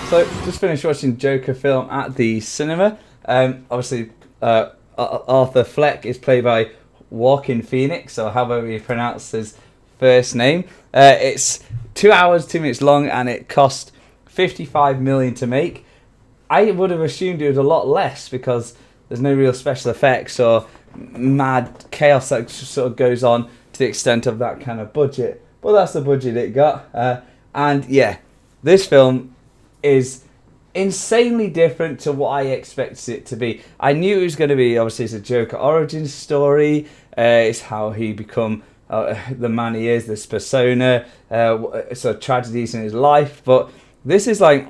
So, just finished watching Joker film at the cinema. Obviously, Arthur Fleck is played by Joaquin Phoenix, or however you pronounce his first name. It's 2 hours, 2 minutes long, and it cost 55 million to make. I would have assumed it was a lot less because there's no real special effects or mad chaos that sort of goes on to the extent of that kind of budget. But that's the budget it got. And yeah, this film is insanely different to what I expected it to be. I knew it was going to be, obviously, it's a Joker origin story. It's how he become the man he is, this persona, sort of tragedies in his life. But this is like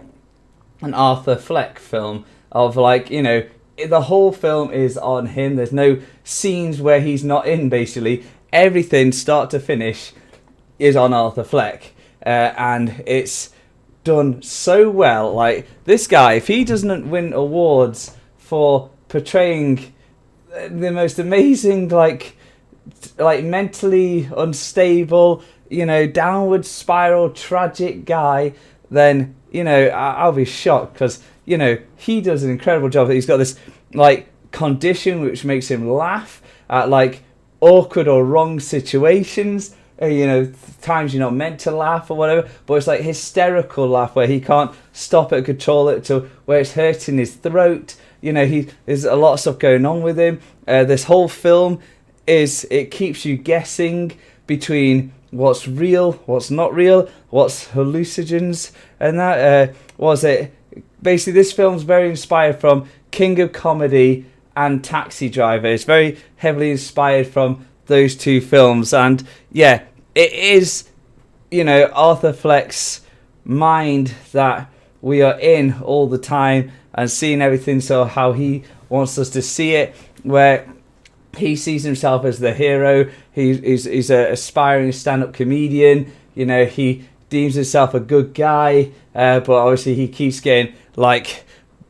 an Arthur Fleck film of, like, you know, the whole film is on him. There's no scenes where he's not in, basically. Everything, start to finish, is on Arthur Fleck. And it's done so well. Like, this guy, if he doesn't win awards for portraying the most amazing, like mentally unstable, you know, downward spiral tragic guy, then, you know, I'll be shocked, because, you know, he does an incredible job. He's got this, like, condition which makes him laugh at, like, awkward or wrong situations. You know, times you're not meant to laugh or whatever, but it's like hysterical laugh where he can't stop it, control it, to where it's hurting his throat. You know, there's a lot of stuff going on with him. This whole film it keeps you guessing between what's real, what's not real, what's hallucinogens, and that was it. Basically, this film's very inspired from King of Comedy and Taxi Driver. It's very heavily inspired from those two films, and yeah, it is, you know, Arthur Fleck's mind that we are in all the time and seeing everything, so how he wants us to see it, where he sees himself as the hero. He's an aspiring stand-up comedian. You know, he deems himself a good guy, but obviously he keeps getting, like,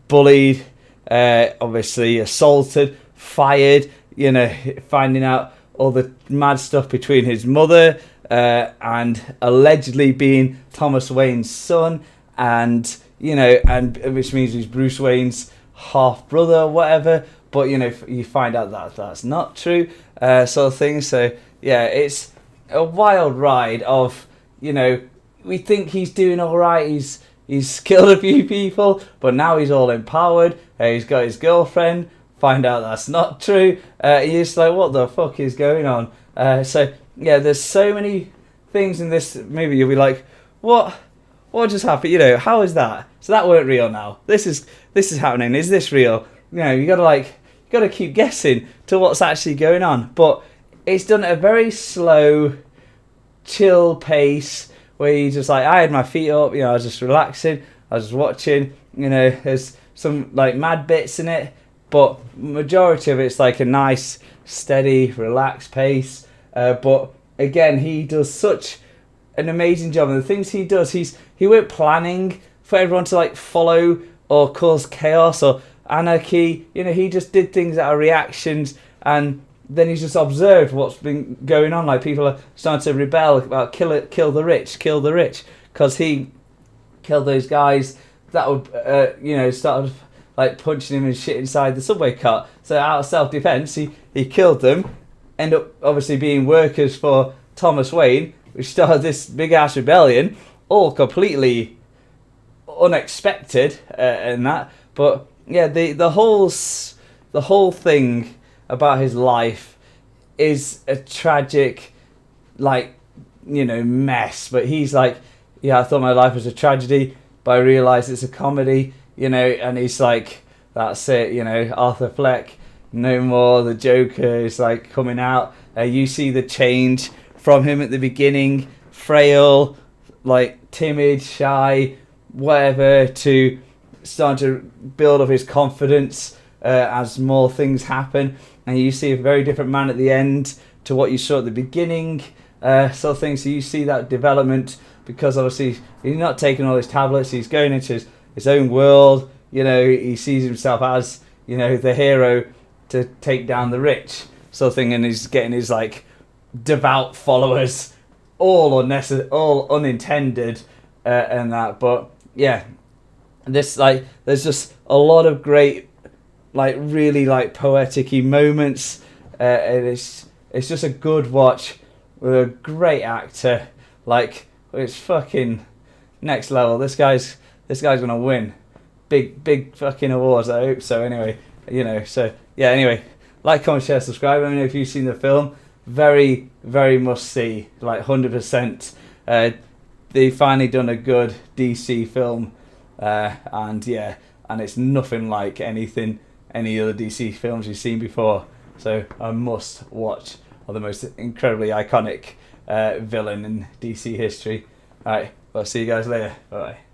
bullied, obviously assaulted, fired, you know, finding out all the mad stuff between his mother and allegedly being Thomas Wayne's son, and, you know, and which means he's Bruce Wayne's half brother or whatever. But, you know, you find out that that's not true, sort of thing. So yeah, it's a wild ride of, you know, we think he's doing all right. He's killed a few people, but now he's all empowered. He's got his girlfriend. Find out that's not true. You're just like, what the fuck is going on? So yeah, there's so many things in this movie. You'll be like, what just happened? You know, how is that? So that weren't real. Now this is happening. Is this real? You know, you gotta keep guessing to what's actually going on. But it's done at a very slow, chill pace where you just, like, I had my feet up. You know, I was just relaxing. I was just watching. You know, there's some, like, mad bits in it, but majority of it's like a nice, steady, relaxed pace. But again, he does such an amazing job, and the things he does, he weren't planning for everyone to, like, follow or cause chaos or anarchy. You know, he just did things out of reactions, and then he's just observed what's been going on. Like, people are starting to rebel about kill the rich, because he killed those guys that would, you know, started, like, punching him and shit inside the subway cart. So out of self-defense, he killed them. End up obviously being workers for Thomas Wayne, which started this big-ass rebellion, all completely unexpected, and that. But yeah, the whole thing about his life is a tragic, like, you know, mess. But he's like, yeah, I thought my life was a tragedy, but I realised it's a comedy. You know, and he's like, that's it, you know, Arthur Fleck, no more. The Joker is, like, coming out. You see the change from him at the beginning, frail, like, timid, shy, whatever, to start to build up his confidence as more things happen. And you see a very different man at the end to what you saw at the beginning, sort of thing. So you see that development, because obviously he's not taking all his tablets, he's going into his own world. You know, he sees himself as, you know, the hero to take down the rich, sort of thing, and he's getting his, like, devout followers, all unintended, and that. But yeah, this like there's just a lot of great like really like poetic-y moments, and it's just a good watch with a great actor. Like it's fucking next level. This guy's gonna win big fucking awards. I hope so. Anyway, so yeah. Anyway, like, comment, share, subscribe. Let me know if you've seen the film. Very very must see. Like 100%. They finally done a good DC film, and yeah, and it's nothing like any other DC films you've seen before. So a must watch, or the most incredibly iconic villain in DC history. Alright, I'll see you guys later. Bye.